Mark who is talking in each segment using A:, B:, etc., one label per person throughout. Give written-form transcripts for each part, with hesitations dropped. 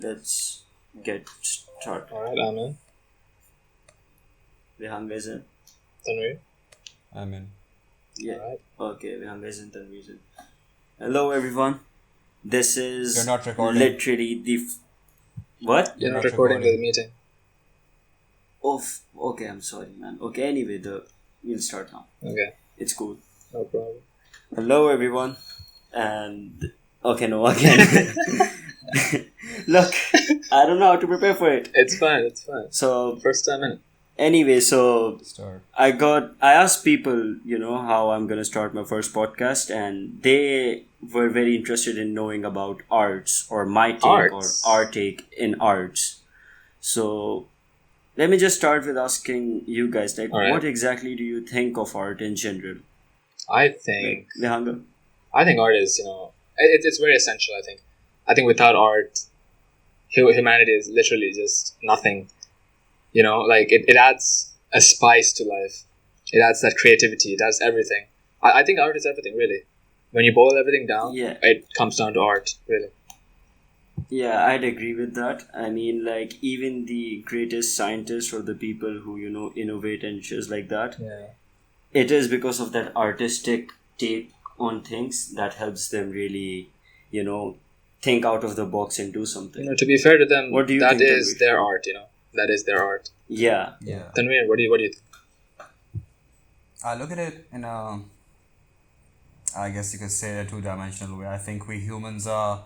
A: Let's get started.
B: Alright, I'm in.
A: Vihanga is in.
B: Tanvir?
C: I'm in.
A: Yeah.
B: Alright.
A: Okay, Vihanga is in. Tanvir is in. Hello, everyone. This is
C: You're not recording.
A: literally the. What?
B: You're not
C: not
B: recording
C: recording.
B: the meeting.
A: Okay, I'm sorry, man. Okay, anyway, we'll start now.
B: Okay,
A: It's cool.
B: no problem.
A: Hello, everyone. And. Okay, no, again. Look, I don't know how to prepare for it.
B: It's fine.
A: So,
B: First time in.
A: anyway, so
C: Start.
A: I asked people, how I'm going to start my first podcast, and they were very interested in knowing about arts or my take
B: Arts.
A: or our take in arts. So let me just start with asking you guys, like,
B: Alright.
A: what exactly do you think of art in general?
B: I think
A: Vihanga?
B: art is, it's very essential, I think without art, humanity is literally just nothing. It adds a spice to life. It adds that creativity. It adds everything. I think art is everything, really. When you boil everything down,
A: Yeah.
B: it comes down to art, really.
A: Yeah, I'd agree with that. I mean, like, even the greatest scientists or the people who, innovate and just like that,
B: Yeah.
A: it is because of that artistic take on things that helps them really, think out of the box and do something.
B: To be fair to them,
A: What do you
B: that
A: think,
B: is
A: Tanvir?
B: their art, That is their art.
A: Yeah.
C: Yeah.
B: Tanvir, what do you think?
C: I look at it in a, I guess you could say, a two-dimensional way. I think we humans are,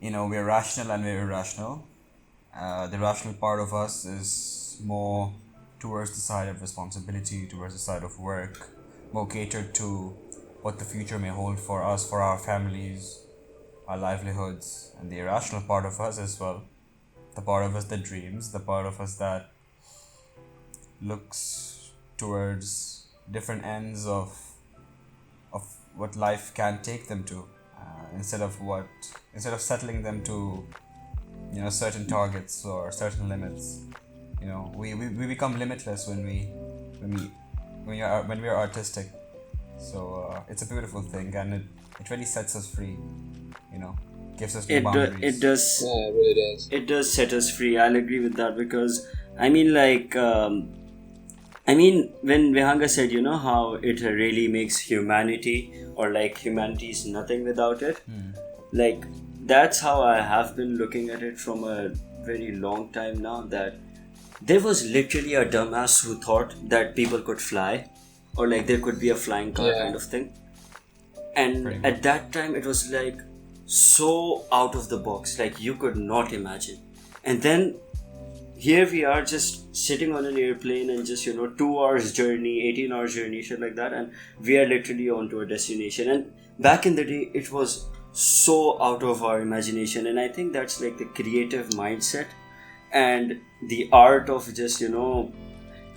C: we're rational and we're irrational. The rational part of us is more towards the side of responsibility, towards the side of work, more catered to what the future may hold for us, for our families, our livelihoods, and the irrational part of us as well. The part of us that dreams, the part of us that looks towards different ends of what life can take them to, instead of settling them to certain targets or certain limits. We become limitless when we are artistic. So it's a beautiful thing, and it really sets us free. Gives us no boundaries.
A: It does.
B: Yeah, it really does.
A: It does set us free. I'll agree with that because I mean, when Vihanga said, how it really makes humanity, or like humanity is nothing without it, like that's how I have been looking at it from a very long time now. That there was literally a dumbass who thought that people could fly, or like there could be a flying car
B: Yeah.
A: kind of thing, and
C: Pretty much.
A: at that time it was like so out of the box, like you could not imagine. And then here we are just sitting on an airplane and just 2 hours journey, 18 hours journey, shit like that, and we are literally onto a destination. And back in the day it was so out of our imagination, and I think that's like the creative mindset and the art of just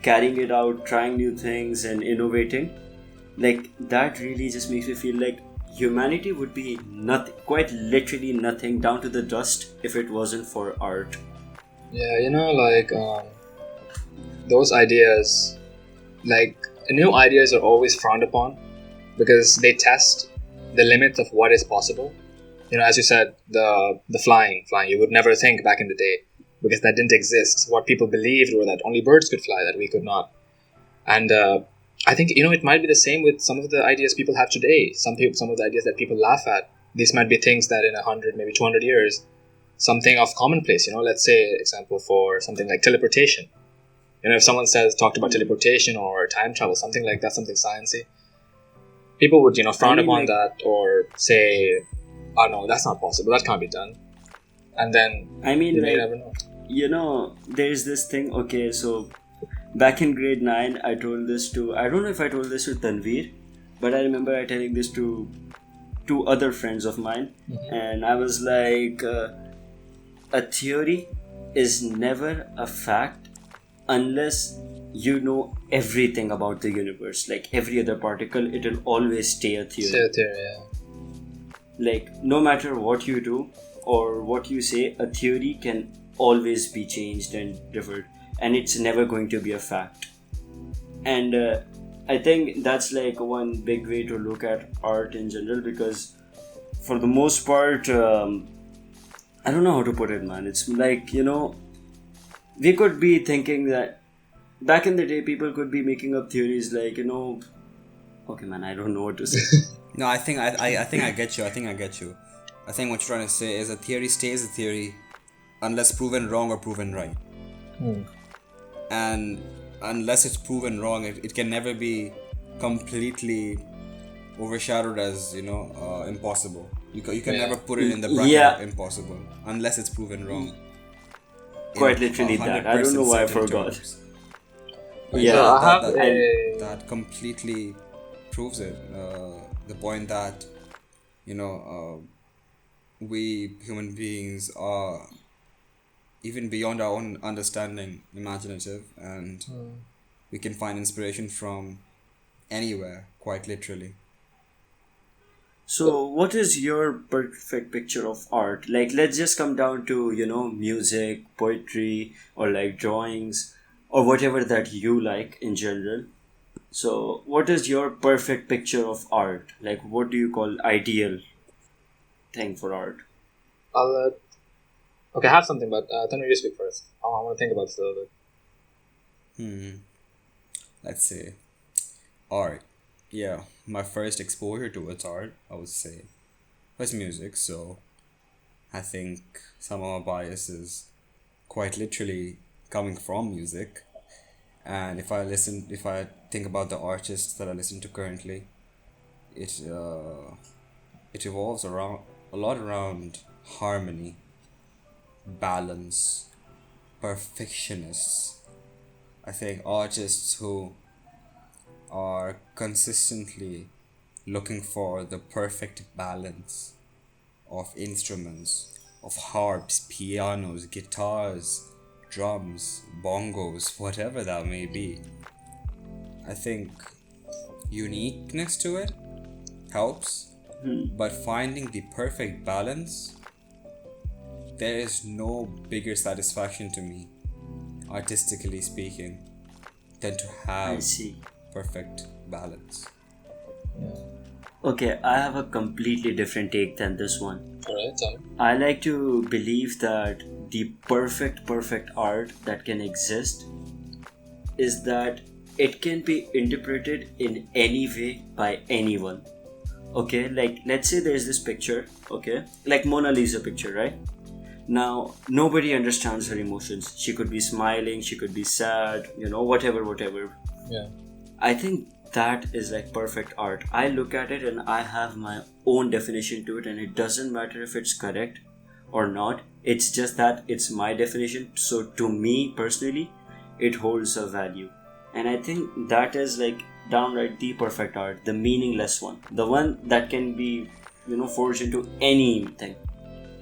A: carrying it out, trying new things and innovating. Like that really just makes me feel like humanity would be nothing, quite literally nothing, down to the dust, if it wasn't for art.
B: Yeah, those ideas, new ideas are always frowned upon because they test the limits of what is possible. As you said, the flying, you would never think back in the day because that didn't exist. What people believed were that only birds could fly, that we could not. And I think, it might be the same with some of the ideas people have today. Some of the ideas that people laugh at. These might be things that in 100, maybe 200 years, something of commonplace, let's say, example, for something like teleportation. If someone talked about teleportation or time travel, something like that, something sciencey, people would, frown upon that or say, oh no, that's not possible, that can't be done. And then,
A: I mean,
B: you
A: like,
B: never know.
A: There's this thing. Okay, so back in grade 9, I don't know if I told this to Tanvir, but I remember I telling this to two other friends of mine, and I was like, a theory is never a fact unless you know everything about the universe. Like every other particle, it will always stay a theory.
B: Yeah.
A: Like no matter what you do or what you say, a theory can always be changed and differed, and it's never going to be a fact. And I think that's like one big way to look at art in general, because for the most part, I don't know how to put it, man. It's like, we could be thinking that back in the day, people could be making up theories like, okay, man, I don't know what to say.
C: No, I think I get you. I think what you're trying to say is a theory stays a theory unless proven wrong or proven right. And unless it's proven wrong, it can never be completely overshadowed as impossible. You can never put it in the bracket of impossible unless it's proven wrong.
A: Quite literally that. I don't know why I forgot.
C: Yeah,
B: So
C: that completely proves it. The point that we human beings are even beyond our own understanding imaginative, and we can find inspiration from anywhere, quite literally.
A: So, what is your perfect picture of art? Like, let's just come down to, music, poetry, or like drawings, or whatever that you like in general. So, what is your perfect picture of art? Like, what do you call ideal thing for art?
B: I'll okay, I have something, but then you speak first. I want to think about this a little bit.
C: Let's say art. Yeah, my first exposure towards art, I would say, was music. So I think some of my bias is quite literally coming from music. And if I think about the artists that I listen to currently, it evolves around a lot around harmony, balance, perfectionists. I think artists who are consistently looking for the perfect balance of instruments, of harps, pianos, guitars, drums, bongos, whatever that may be. I think uniqueness to it helps, but finding the perfect balance, there is no bigger satisfaction to me, artistically speaking, than to
A: I
C: have
A: see.
C: perfect balance.
A: Okay, I have a completely different take than this one.
B: Alright, tell me.
A: I like to believe that the perfect art that can exist is that it can be interpreted in any way by anyone. Okay, like let's say there's this picture, okay, like Mona Lisa picture, right? Now, nobody understands her emotions. She could be smiling, she could be sad, whatever.
B: Yeah.
A: I think that is like perfect art. I look at it and I have my own definition to it, and it doesn't matter if it's correct or not. It's just that it's my definition. So, to me personally, it holds a value. And I think that is like downright the perfect art, the meaningless one, the one that can be, forged into anything.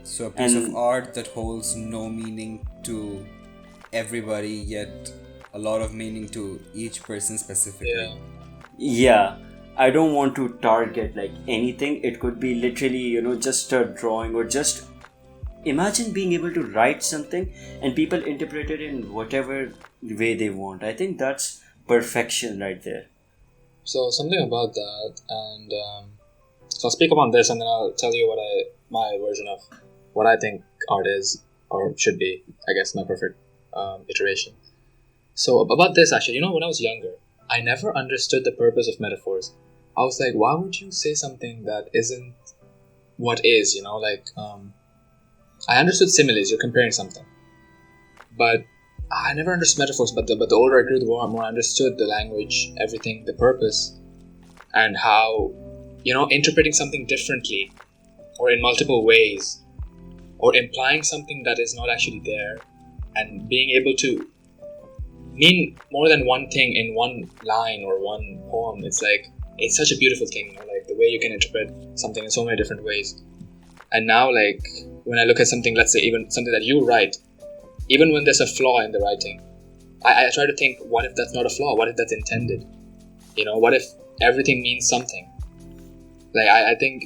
C: So a piece
A: And
C: of art that holds no meaning to everybody, yet a lot of meaning to each person specifically.
A: yeah, I don't want to target like anything. It could be literally, just a drawing, or just imagine being able to write something and people interpret it in whatever way they want. I think that's perfection right there.
B: So something about that, and so I'll speak upon this, and then I'll tell you my version of what I think art is or should be. I guess my perfect iteration. So about this, actually, when I was younger, I never understood the purpose of metaphors. I was like, why would you say something that isn't what is? I understood similes. You're comparing something, but I never understood metaphors. But the older I grew, the more I understood the language, everything, the purpose, and how interpreting something differently or in multiple ways, or implying something that is not actually there, and being able to mean more than one thing in one line or one poem. It's such a beautiful thing, like the way you can interpret something in so many different ways. And now, like, when I look at something, let's say even something that you write, even when there's a flaw in the writing, I try to think, what if that's not a flaw? What if that's intended? What if everything means something? Like, I think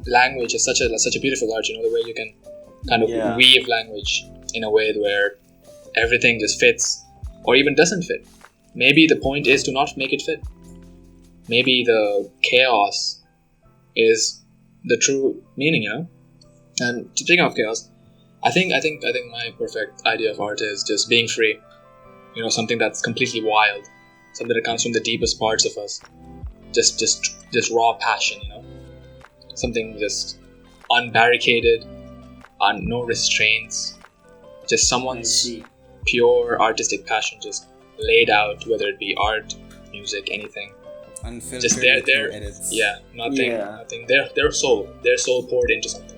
B: language is such a beautiful art. The way you can kind of weave language in a way where everything just fits, or even doesn't fit. Maybe the point is to not make it fit. Maybe the chaos is the true meaning, And speaking of chaos, I think my perfect idea of art is just being free. Something that's completely wild, something that comes from the deepest parts of us. Just raw passion. Something just unbarricaded, no restraints. Just
A: I
B: someone's
A: see.
B: pure artistic passion just laid out, whether it be art, music, anything.
C: Unfiltered
B: Just
C: with no
B: their
C: edits.
B: yeah, nothing,
A: Yeah.
B: nothing. Their soul poured into something.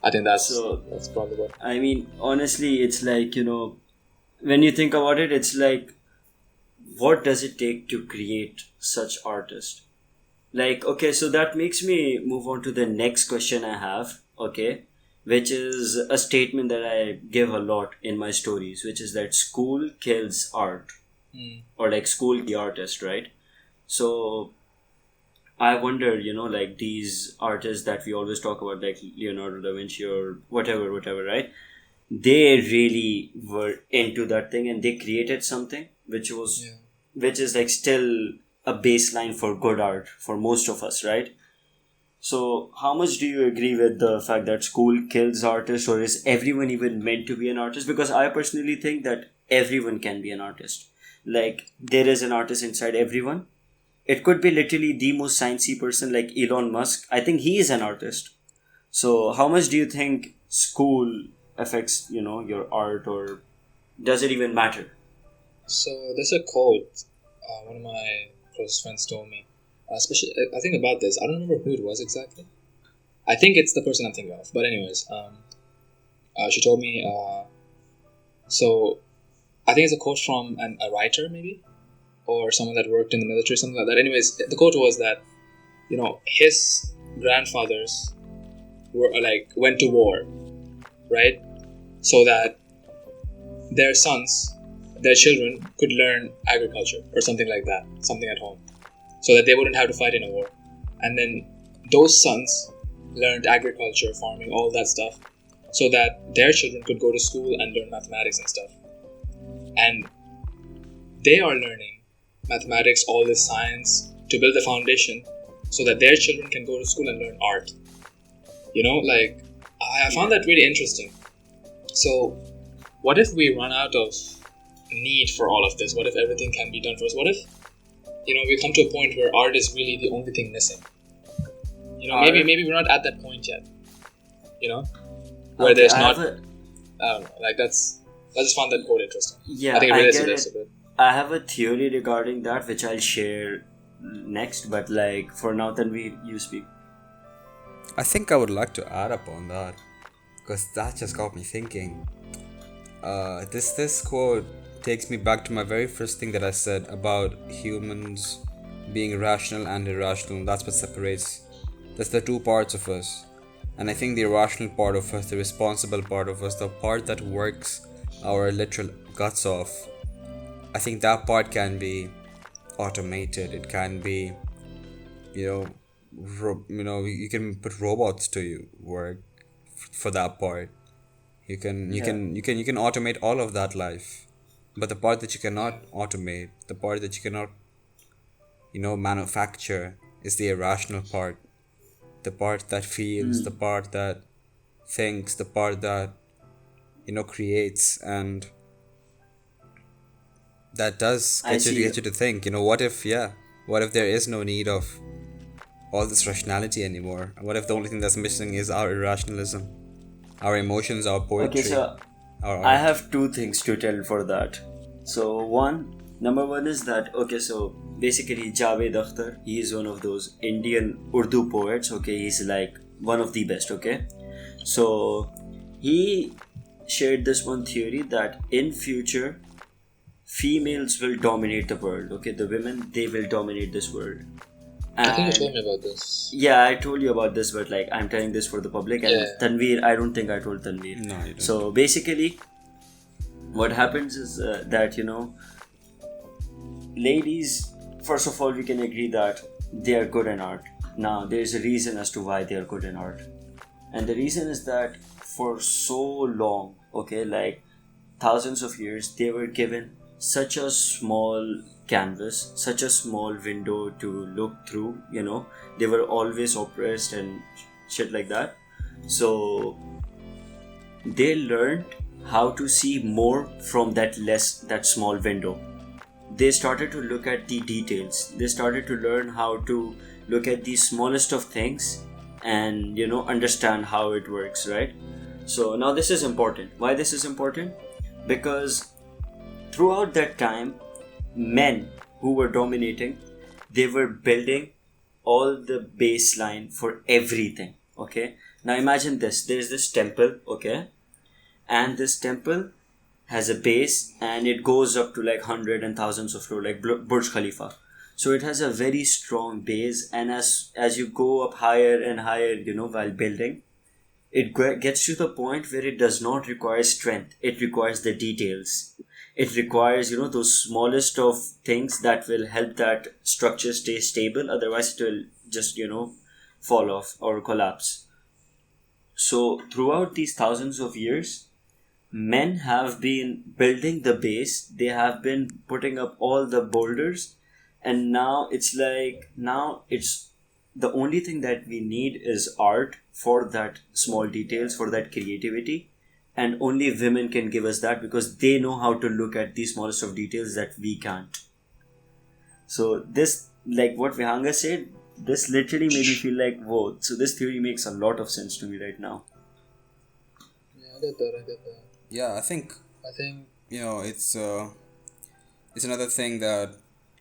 B: I think
A: So
B: that's probably what.
A: I mean, honestly, it's like, when you think about it, it's like, what does it take to create such artists? Like, okay, so that makes me move on to the next question I have, okay, which is a statement that I give a lot in my stories, which is that school kills art,
B: Mm.
A: or like school the artist, right? So I wonder, like these artists that we always talk about, like Leonardo da Vinci or whatever, right? They really were into that thing and they created something
B: Yeah.
A: which is like still a baseline for good art for most of us, right? So how much do you agree with the fact that school kills artists, or is everyone even meant to be an artist? Because I personally think that everyone can be an artist. Like there is an artist inside everyone. It could be literally the most sciencey person like Elon Musk. I think he is an artist. So how much do you think school affects, your art, or does it even matter?
B: So there's a quote one of my close friends told me. Especially, I think about this. I don't remember who it was exactly. I think it's the person I'm thinking of. But anyways, she told me. So I think it's a quote from a writer, maybe, or someone that worked in the military, something like that. Anyways, the quote was that his grandfathers went to war, right? So that their sons, their children could learn agriculture or something like that, something at home, so that they wouldn't have to fight in a war. And then those sons learned agriculture, farming, all that stuff, so that their children could go to school and learn mathematics and stuff. And they are learning mathematics, all this science, to build the foundation so that their children can go to school and learn art. Like, I found that really interesting. So, what if we run out of need for all of this? What if everything can be done for us? What if, we come to a point where art is really the only thing missing? Maybe we're not at that point yet. Where
A: Okay,
B: there's
A: I
B: not.
A: have a,
B: I don't know. Like I just found that quote interesting.
A: yeah,
B: I think it
A: I
B: relates to
A: get
B: this
A: it.
B: a bit.
A: I have a theory regarding that, which I'll share next. But like for now, Tanveer, you speak.
C: I think I would like to add up on that because that just got me thinking. This quote takes me back to my very first thing that I said about humans being rational and irrational. That's what separates. That's the two parts of us. And I think the irrational part of us, the responsible part of us, the part that works our literal guts off, I think that part can be automated. It can be, you know, you can put robots to work for that part.
A: Yeah.
C: You can automate all of that life, but the part that you cannot automate, the part that you cannot manufacture, is the irrational part, the part that feels, the part that thinks, the part that creates, and that does
A: I see.
C: get you to think. What if there is no need of all this rationality anymore? What if the only thing that's missing is our irrationalism, our emotions, our
A: Okay,
C: poetry,
A: so
C: our
A: I
C: art?
A: have two things to tell for that. So number one is that, okay, so basically Javed Akhtar, he is one of those Indian Urdu poets. Okay, he's like one of the best. Okay, so he shared this one theory that in future females will dominate the world. Okay, the women, they will dominate this world.
B: I think you
A: And
B: told me about this.
A: yeah, I told you about this, but like I'm telling this for the public. And
B: Yeah.
A: Tanveer, I don't think I told Tanveer.
C: No, you don't.
A: So basically, what happens is that ladies, first of all, we can agree that they are good in art. Now, there's a reason as to why they are good in art, and the reason is that for so long, okay, like thousands of years, they were given such a small canvas, such a small window to look through. They were always oppressed and shit like that. So they learned how to see more from that small window. They started to look at the details. They started to learn how to look at the smallest of things and understand how it works, right? So now this is important. Why this is important? Because throughout that time, men who were dominating, they were building all the baseline for everything. Okay, now imagine this. There is this temple, okay, and this temple has a base and it goes up to like hundred and thousands of floors, like Burj Khalifa. So it has a very strong base, and as you go up higher and higher, while building, it gets to the point where it does not require strength. It requires the details. It requires those smallest of things that will help that structure stay stable. Otherwise, it will just fall off or collapse. So throughout these thousands of years, men have been building the base. They have been putting up all the boulders, and now it's the only thing that we need is art for that small details, for that creativity, and only women can give us that because they know how to look at the smallest of details that we can't. So this, like what Vihanga said, this literally made me feel like, whoa, so this theory makes a lot of sense to me right now.
B: Yeah, I get that. I get that.
C: Yeah, I think it's another thing that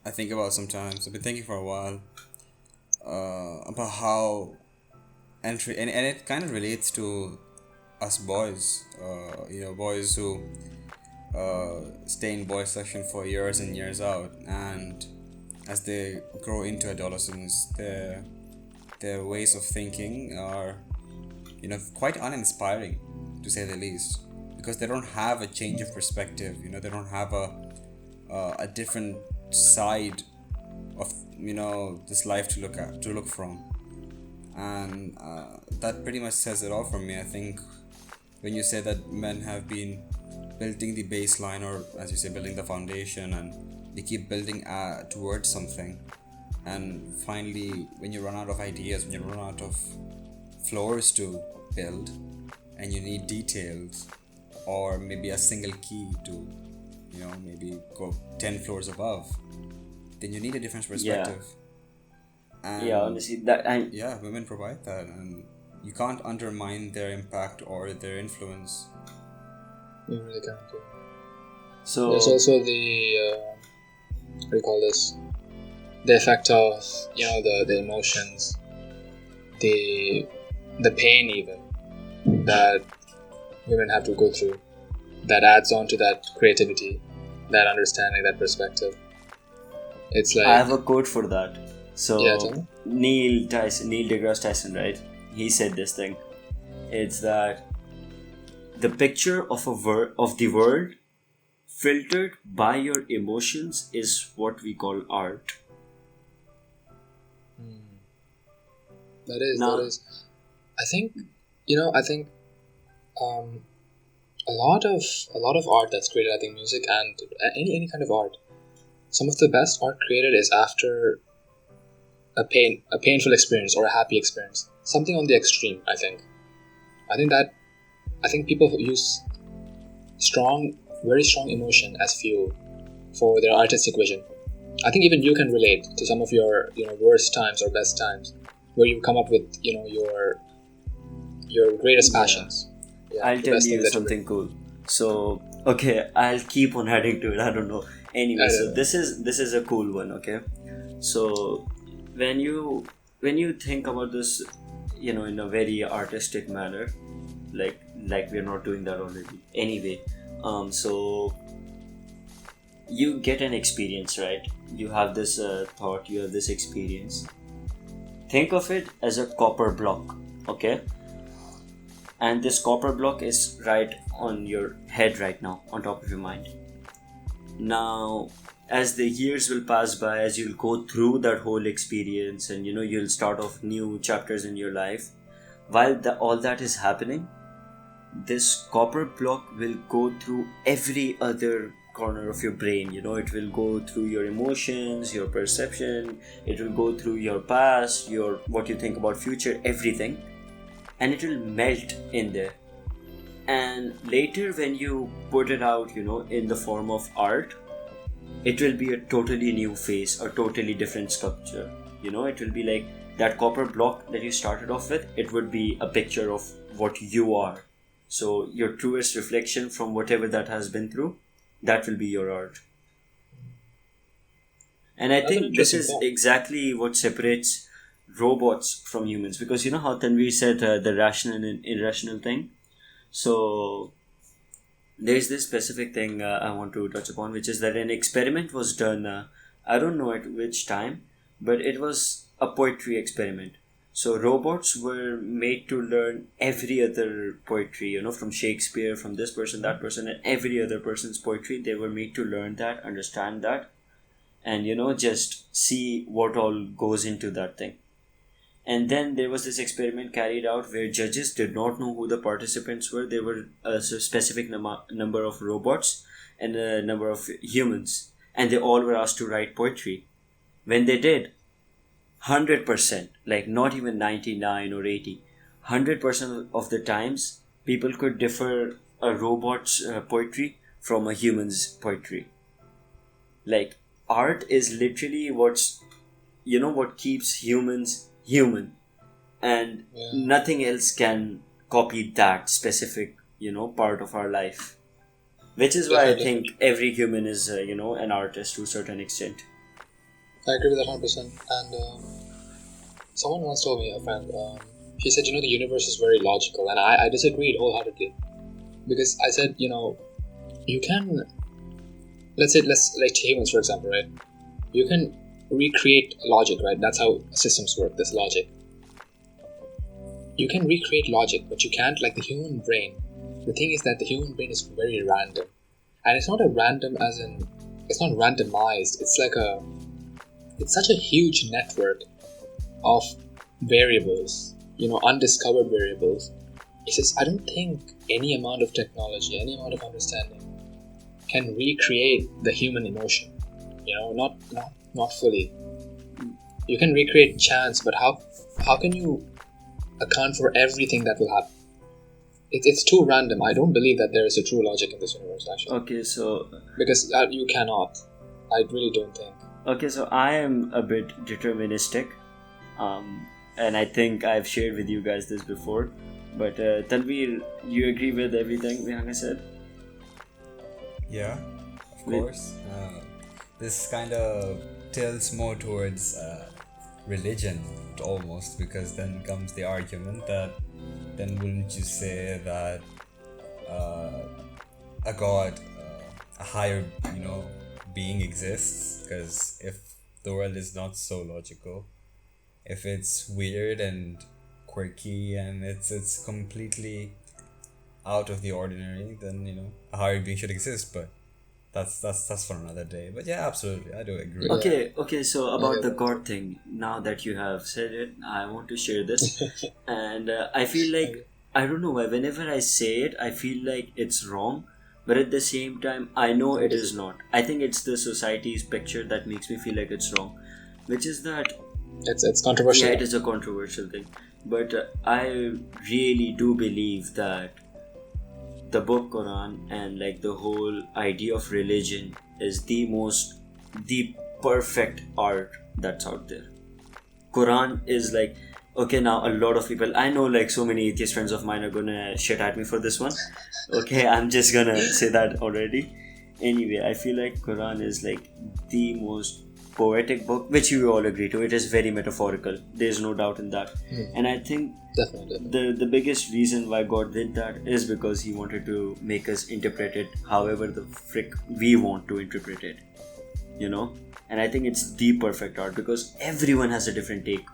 C: I think about sometimes. I've been thinking for a while about how and it kind of relates to us boys. Boys who stay in boys section for years and years out, and as they grow into adolescence, their ways of thinking are quite uninspiring, to say the least, because they don't have a change of perspective. They don't have a different side of this life to look from, and that pretty much says it all for me. I think when you say that men have been building the baseline, or as you say, building the foundation, and they keep building towards something, and finally when you run out of ideas, when you run out of floors to build, and you need details, or maybe a single key to maybe go 10 floors above, then you need a different perspective. And
A: honestly,
C: women provide that, and you can't undermine their impact or their influence.
B: You really can't.
A: So
B: there's also the what do you call this? The effect of the emotions, the pain even that women have to go through. That adds on to that creativity, that understanding, that perspective. It's like,
A: I have a quote for that. So
B: yeah, tell me.
A: Neil deGrasse Tyson, right? He said this thing. It's that the picture of the world filtered by your emotions is what we call art.
B: That is. I think a lot of art that's created, I think music and any kind of art, some of the best art created is after a painful experience or a happy experience, something on the extreme. I think people use very strong emotion as fuel for their artistic vision. I think even you can relate to some of your worst times or best times, where you come up with your greatest passions. Yeah,
A: I'll tell you something cool. So okay, I'll keep on adding to it. I don't know. Anyway, so this is a cool one. Okay, so when you think about this, in a very artistic manner, like we're not doing that already. Anyway, so you get an experience, right? You have this thought, you have this experience. Think of it as a copper block, okay? And this copper block is right on your head right now, on top of your mind. Now, as the years will pass by, as you'll go through that whole experience, and you'll start off new chapters in your life, while all that is happening, this copper block will go through every other corner of your brain. It will go through your emotions, your perception, it will go through your past, what you think about future, everything, and it will melt in there. and later when you put it out, in the form of art, it will be a totally new face, a totally different sculpture. It will be like that copper block that you started off with, it would be a picture of what you are. So your truest reflection from whatever that has been through, that will be your art. And I
B: That's an
A: think this
B: interesting
A: is
B: thought.
A: exactly what separates robots from humans, because you know how Tanvi said the rational and irrational thing. So there's this specific thing I want to touch upon, which is that an experiment was done. I don't know at which time, but it was a poetry experiment. So robots were made to learn every other poetry, from Shakespeare, from this person, that person, and every other person's poetry. They were made to learn that, understand that, and just see what all goes into that thing. And then there was this experiment carried out where judges did not know who the participants were. There were a specific number of robots and a number of humans, and they all were asked to write poetry. When they did, 100%, like not even 99 or 80, 100% of the times, people could differ a robot's poetry from a human's poetry. Like, art is literally what keeps humans human, and
B: Yeah.
A: nothing else can copy that specific part of our life, which is why I
B: Definitely.
A: think every human is an artist to a certain extent.
B: I agree with that 100%. And someone once told me, a friend, she said, the universe is very logical. And I disagreed wholeheartedly. Because I said, you can, let's like humans, for example, right? You can recreate logic, right? That's how systems work, this logic. You can recreate logic, but you can't, like the human brain. The thing is that the human brain is very random. And it's not a random as in, it's not randomized. It's such a huge network of variables, undiscovered variables. He says, I don't think any amount of technology, any amount of understanding can recreate the human emotion. Not fully. You can recreate chance, but how can you account for everything that will happen? It's too random. I don't believe that there is a true logic in this universe, actually.
A: Okay, so
B: Because you cannot. I really don't think.
A: I am a bit deterministic, and I think I've shared with you guys this before. But Tanvir, you agree with everything Vihanga said?
C: Yeah, of
A: Wait.
C: course. This kind of tilts more towards religion almost, because then comes the argument that then wouldn't you say that a god, a higher being exists? Because if the world is not so logical, if it's weird and quirky and it's completely out of the ordinary, then a higher being should exist. But that's for another day. But yeah, absolutely, I do agree.
A: Okay, so about the
B: that.
A: God thing, now that you have said it, I want to share this. And I feel like, I don't know why, whenever I say it, I feel like it's wrong, but at the same time, I know it is not. I think it's the society's picture that makes me feel like it's wrong, which is that,
B: It's controversial.
A: yeah, it is a controversial thing, but I really do believe that the book Quran and like the whole idea of religion is the perfect art that's out there. Quran is like, okay, now a lot of people, I know like so many atheist friends of mine are gonna shit at me for this one. Okay, I'm just gonna say that already. Anyway, I feel like Quran is like the most poetic book, which you all agree to. It is very metaphorical. There's no doubt in that. And I think
B: Definitely.
A: the biggest reason why God did that is because He wanted to make us interpret it however the frick we want to interpret it. And I think it's the perfect art because everyone has a different take.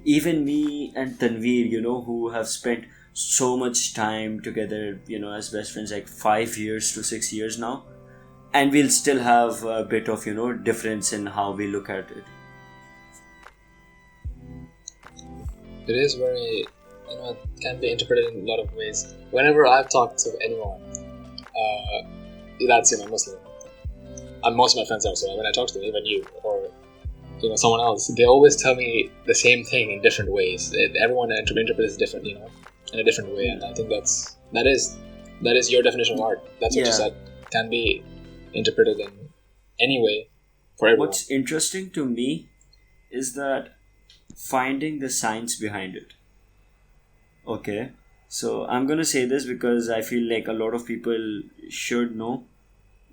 A: Even me and Tanveer, who have spent so much time together, as best friends, like 5 years to 6 years now, and we'll still have a bit of difference in how we look at it.
B: It is very, it can be interpreted in a lot of ways. Whenever I've talked to anyone, that's Muslim, and most of my friends are. So when I talk to them, even you or someone else, they always tell me the same thing in different ways. Everyone interprets it different, in a different way, and I think that is that is your definition of art. That's what you
A: Yeah.
B: said. Can be interpreted in any way for everyone.
A: What's interesting to me is that finding the science behind it. Okay. So I'm going to say this because I feel like a lot of people should know,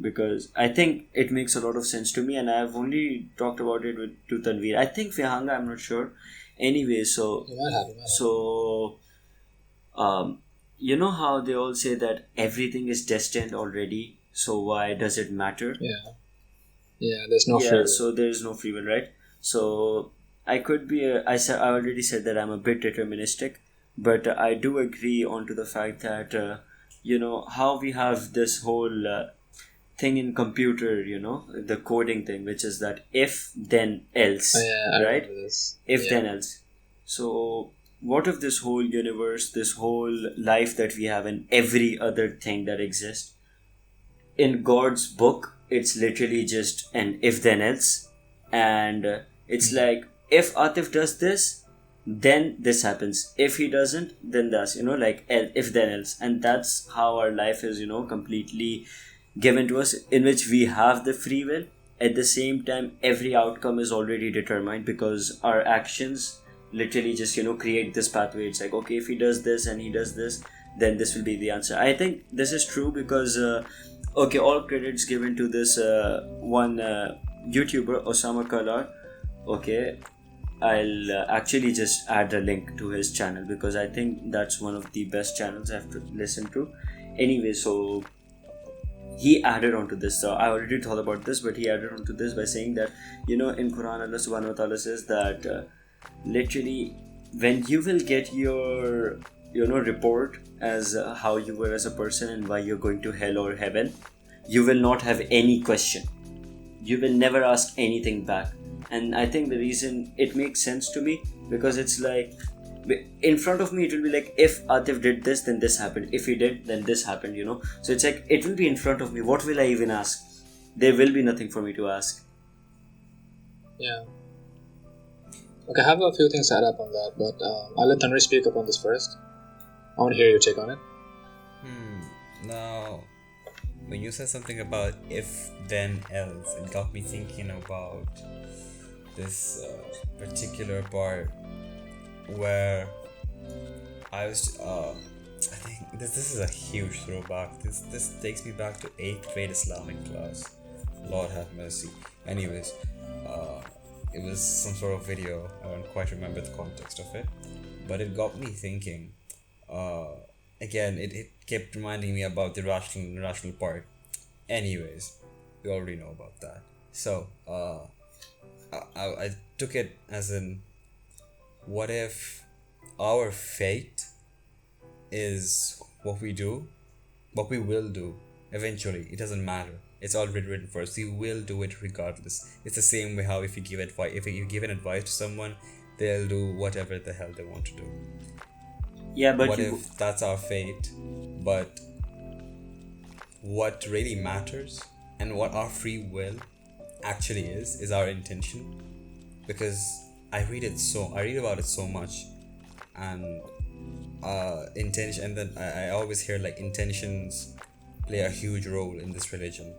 A: because I think it makes a lot of sense to me, and I've only talked about it to Tanveer. I think Vihanga, I'm not sure. Anyway, so
B: You might have, you might have.
A: so you know how they all say that everything is destined already, so why does it matter?
B: Yeah, there's no free
A: Yeah,
B: will.
A: so there is no free will, right? So I could be I already said that I'm a bit deterministic, but I do agree onto the fact that how we have this whole thing in computer, the coding thing, which is that if then else,
B: Yeah, I
A: right?
B: remember this.
A: If
B: Yeah.
A: then else. So what if this whole universe, this whole life that we have, and every other thing that exists in God's book, it's literally just an if then else, and it's like if Atif does this, then this happens. If he doesn't, then that's like if then else, and that's how our life is completely given to us, in which we have the free will. At the same time, every outcome is already determined because our actions literally just create this pathway. It's like, okay, if he does this and he does this, then this will be the answer. I think this is true because okay, all credits given to this one YouTuber, Osama Kalar. Okay, I'll actually just add a link to his channel because I think that's one of the best channels I've to listen to. Anyway, so he added onto this. So I already thought about this, but he added onto this by saying that in Quran, Allah Subhanahu wa Taala says that literally when you will get your report as how you were as a person and why you're going to hell or heaven, you will not have any question. You will never ask anything back. And I think the reason it makes sense to me, because it's like in front of me it will be like, if Atif did this, then this happened. If he did, then this happened. So it's like it will be in front of me. What will I even ask? There will be nothing for me to ask.
B: Yeah. Okay, I have a few things to add up on that, but I'll let Tanri speak up on this first. I want to hear your take on it.
C: Now, when you said something about if then else, it got me thinking about this particular part where I was I think this is a huge throwback. This takes me back to 8th grade Islamic class. Lord have mercy. Anyways, it was some sort of video. I don't quite remember the context of it, but it got me thinking. Again, it kept reminding me about the rational part. Anyways, we already know about that. So I took it as in, what if our fate is what we do, what we will do eventually? It doesn't matter. It's already written for us. We will do it regardless. It's the same way how if you give advice, if you give an advice to someone, they'll do whatever the hell they want to do.
A: Yeah, but
C: What if that's our fate? But what really matters and what our free will actually is our intention. Because I read about it so much, and intention, and then I always hear like intentions play a huge role in this religion,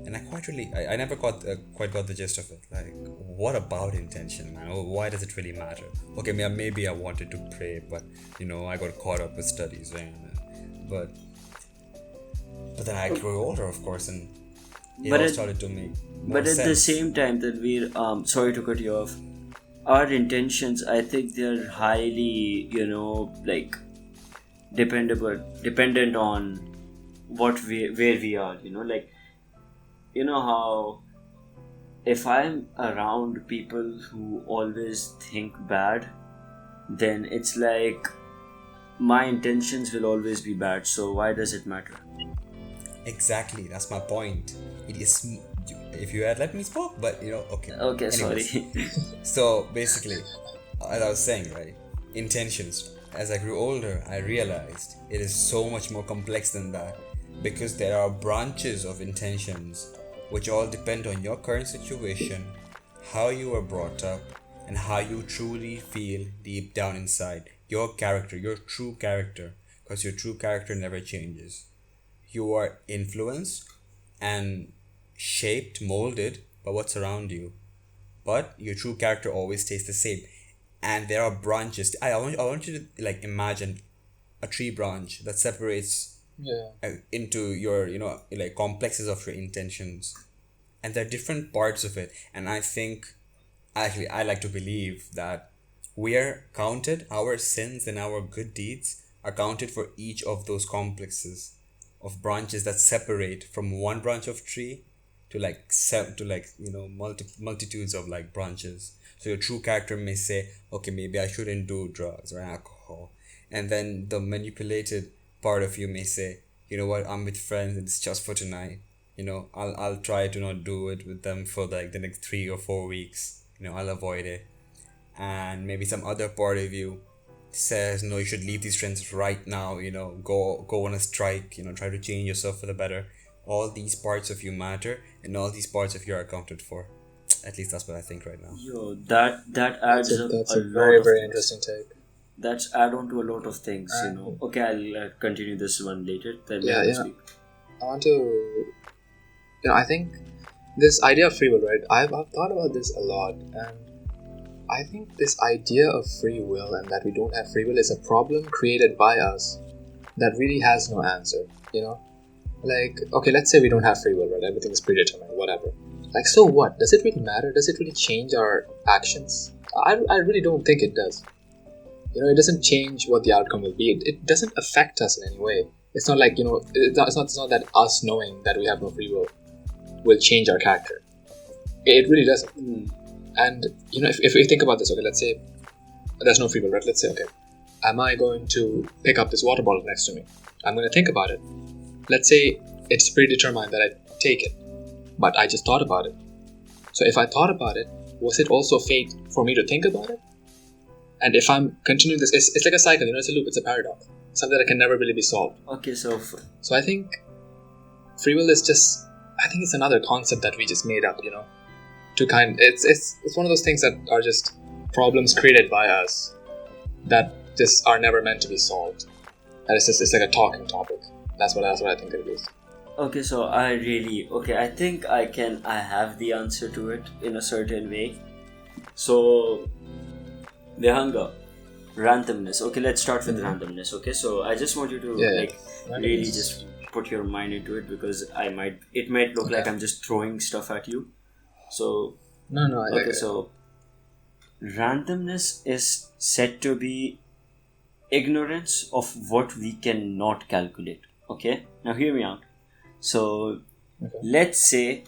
C: and I never quite got the gist of it. Like, what about intention, man? Why does it really matter? Okay, maybe I wanted to pray, but I got caught up with studies, but then I grew older, of course, and it started to make more
A: but at
C: sense.
A: the same time, that we're sorry to cut you off, our intentions, I think they're highly like dependent on where we are, like how if I'm around people who always think bad, then it's like my intentions will always be bad, so why does it matter?
C: Exactly, that's my point. It is, if you had let me speak, but okay.
A: Okay,
C: Anyways,
A: sorry.
C: So basically, as I was saying, right, intentions. As I grew older, I realized it is so much more complex than that, because there are branches of intentions which all depend on your current situation, how you were brought up, and how you truly feel deep down inside. Your character, your true character, because your true character never changes. you are influenced and shaped, molded by what's around you, but your true character always stays the same. And there are branches. I want you to like imagine a tree branch that separates
B: Yeah.
C: into your, like complexes of your intentions, and there are different parts of it. And I think, actually, I like to believe that we are counted, our sins and our good deeds are counted for each of those complexes of branches that separate from one branch of tree to like multitudes of like branches. So your true character may say, okay, maybe I shouldn't do drugs or alcohol, and then the manipulated part of you may say, you know what, I'm with friends and it's just for tonight. I'll try to not do it with them for like the next 3 or 4 weeks. I'll avoid it. And maybe some other part of you says, no, you should leave these trends right now. Go on a strike. Try to change yourself for the better. All these parts of you matter, and all these parts of you are accounted for. At least that's what I think right now.
A: Yo, that adds up
B: That's
A: a
B: a
A: lot
B: very,
A: of
B: very
A: things.
B: interesting take.
A: That's add on to a lot of things.
B: And
A: Okay, I'll continue this one later. Then
B: Yeah,
A: we'll
B: yeah.
A: speak.
B: I want to, I think this idea of free will, right? I've thought about this a lot, and I think this idea of free will and that we don't have free will is a problem created by us that really has no answer. Like, okay, let's say we don't have free will, right? Everything is predetermined, whatever. Like, so what? Does it really matter? Does it really change our actions? I really don't think it does. It doesn't change what the outcome will be. It doesn't affect us in any way. It's not like, it's not that us knowing that we have no free will change our character. It really doesn't. And, if we think about this, okay, let's say there's no free will, right? Let's say, okay, am I going to pick up this water bottle next to me? I'm going to think about it. Let's say it's predetermined that I take it, but I just thought about it. So if I thought about it, was it also fate for me to think about it? And if I'm continuing this, it's like a cycle, it's a loop, it's a paradox. Something that can never really be solved.
A: Okay,
B: So I think free will is just, I think it's another concept that we just made up, it's one of those things that are just problems created by us that just are never meant to be solved. And it's like a talking topic. That's what I think it is.
A: Okay, so I think I have the answer to it in a certain way. So, Vihanga, randomness. Okay, let's start with randomness. Okay, so I just want you to really just put your mind into it, because it might look like I'm just throwing stuff at you. So,
B: No,
A: so randomness is said to be ignorance of what we cannot calculate. Okay, now hear me out. So, let's say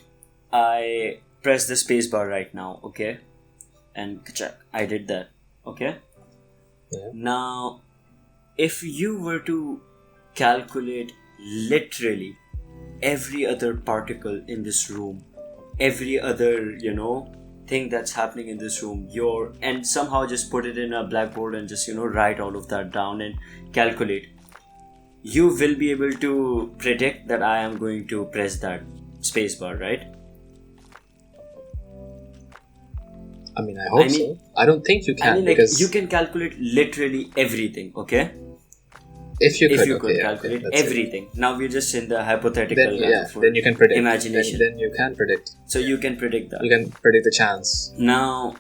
A: I press the space bar right now, okay? And ka-chak, I did that, okay?
B: Yeah.
A: Now, if you were to calculate literally every other particle in this room, every other, thing that's happening in this room, and somehow just put it in a blackboard and just, write all of that down and calculate, you will be able to predict that I am going to press that spacebar, right?
B: I mean, I hope so. I don't think you can, because
A: you can calculate literally everything, okay?
B: If you could
A: calculate everything. Now we're just in the hypothetical
B: then you can predict.
A: Imagination.
B: Then you can predict.
A: So you can predict that.
B: You can predict the chance.
A: Now,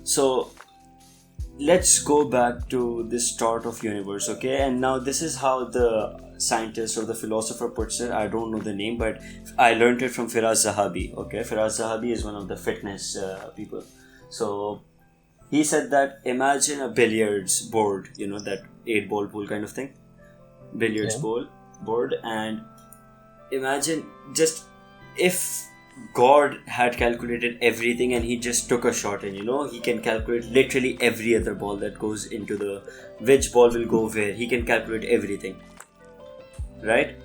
A: so let's go back to the start of universe, okay? And now this is how the scientist or the philosopher puts it. I don't know the name, but I learned it from Firaz Zahabi, okay? Firaz Zahabi is one of the fitness people. So he said that imagine a billiards board, that 8-ball pool kind of thing, billiards board, and imagine just if God had calculated everything and he just took a shot, and he can calculate literally every other ball that goes into which ball will go where. He can calculate everything, right?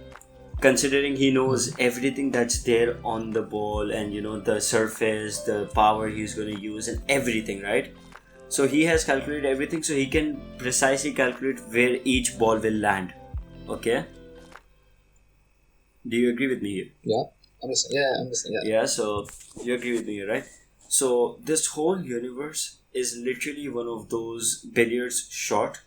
A: Considering he knows everything that's there on the ball, and the surface, the power he's going to use, and everything, right? So he has calculated everything, so he can precisely calculate where each ball will land. Okay? Do you agree with me here?
B: Yeah, I'm listening.
A: Yeah, so you agree with me here, right? So this whole universe is literally one of those billiards shot,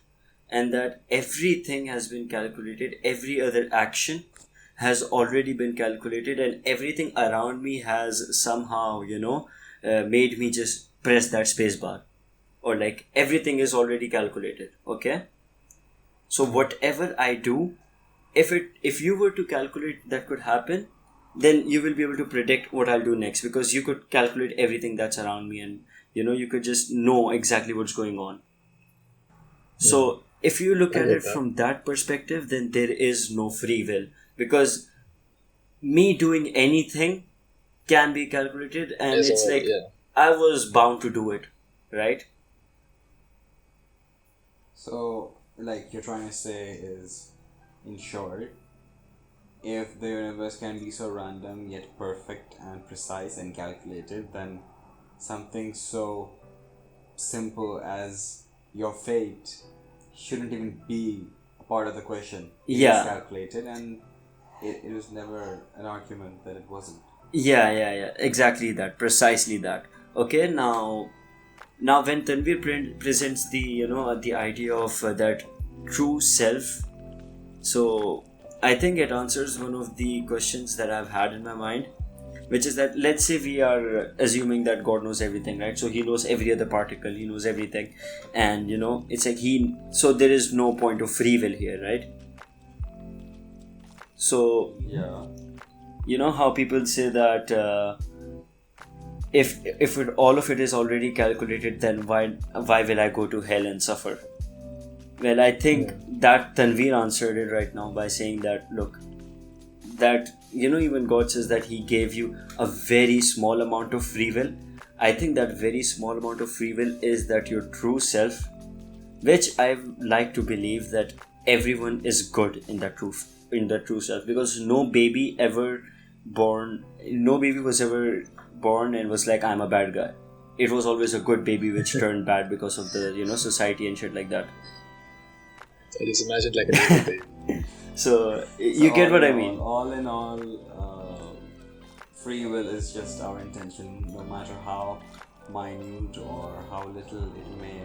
A: and that everything has been calculated, every other action has already been calculated, and everything around me has somehow, made me just press that space bar, or like everything is already calculated. Okay, so whatever I do, if you were to calculate that could happen, then you will be able to predict what I'll do next, because you could calculate everything that's around me, and you could just know exactly what's going on. So if you look
B: I
A: at
B: get
A: it
B: that.
A: from that perspective, then there is no free will, because me doing anything can be calculated, and
B: Yes,
A: it's like
B: yeah.
A: I was bound to do it, right?
C: So, like you're trying to say is, in short, if the universe can be so random yet perfect and precise and calculated, then something so simple as your fate shouldn't even be a part of the question. It is
A: Yeah.
C: calculated, and it was never an argument that it wasn't.
A: Yeah, exactly that, precisely that. Okay, now when Tanvir presents the idea of that true self, so I think it answers one of the questions that I've had in my mind, which is that, let's say we are assuming that God knows everything, right? So he knows every other particle, he knows everything, and it's like so there is no point of free will here, right? So
C: Yeah.
A: you know how people say that if all of it is already calculated, then why will I go to hell and suffer? Well, I think that Tanvir answered it right now by saying that, look, that even God says that he gave you a very small amount of free will. I think that very small amount of free will is that your true self, which I like to believe that everyone is good in that true self, because no baby was ever born and was like, I'm a bad guy. It was always a good baby which turned bad because of the society and shit like that.
B: I just imagined like a little baby.
A: So you get what I mean.
C: All in all, free will is just our intention, no matter how minute or how little it may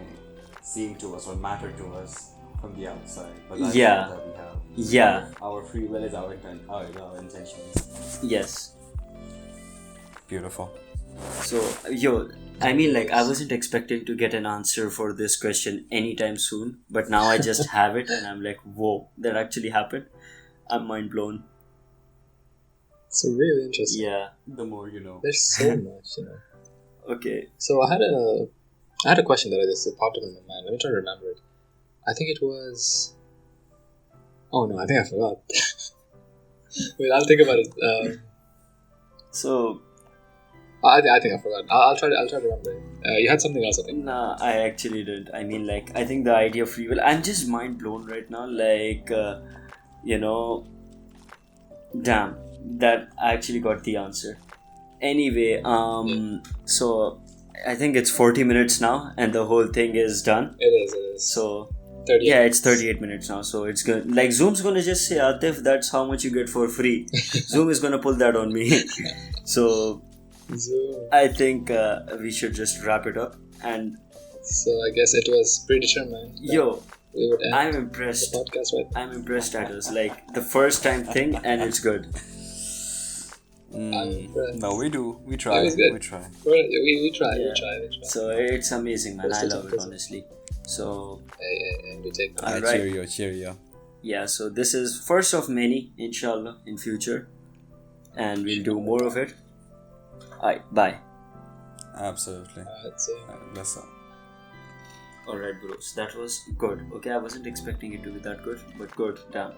C: seem to us or matter to us from the outside. But that's
A: Yeah.
C: all that we have.
A: Yeah.
C: Our free will is our intentions.
A: Yes.
C: Beautiful.
A: So, I mean, like, I wasn't expecting to get an answer for this question anytime soon, but now I just have it, and I'm like, whoa, that actually happened. I'm mind blown.
B: It's really interesting.
A: Yeah.
C: The more you know.
B: There's so much.
A: Okay.
B: So I had a question that I just popped up in my mind. Let me try to remember it. I think it was. Oh no, I think I forgot. Wait, I'll think about it.
A: So,
B: I think I forgot. I'll try to remember it. You had something else, I think.
A: nah, I actually didn't. I mean, like, I think the idea of free will, I'm just mind blown right now. Like, damn, that I actually got the answer. Anyway, so I think it's 40 minutes now, and the whole thing is done.
B: It is.
A: So
B: 38
A: yeah, it's 38 minutes now, so it's good. Like, Zoom's gonna just say, Atif, that's how much you get for free. Zoom is gonna pull that on me. So
B: So,
A: I think we should just wrap it up. And
B: I guess it was predetermined. that we would end
A: I'm impressed.
B: the podcast right now.
A: I'm impressed at us. Like, the first time thing, and it's good.
B: I'm impressed.
C: No, we do. We try.
B: It was good.
C: We try.
B: We try.
A: Yeah.
B: We try.
A: So it's amazing, man. I
B: First
A: love it,
B: attempt.
A: honestly. So
B: And we take
A: All
C: Alright,
A: right.
C: cheerio.
A: yeah, so this is first of many, inshallah, in future, and we'll do more of it. Alright, bye.
C: Absolutely.
B: so
C: That's all.
A: Alright, bros, that was good. Okay, I wasn't expecting it to be that good, but good. Damn.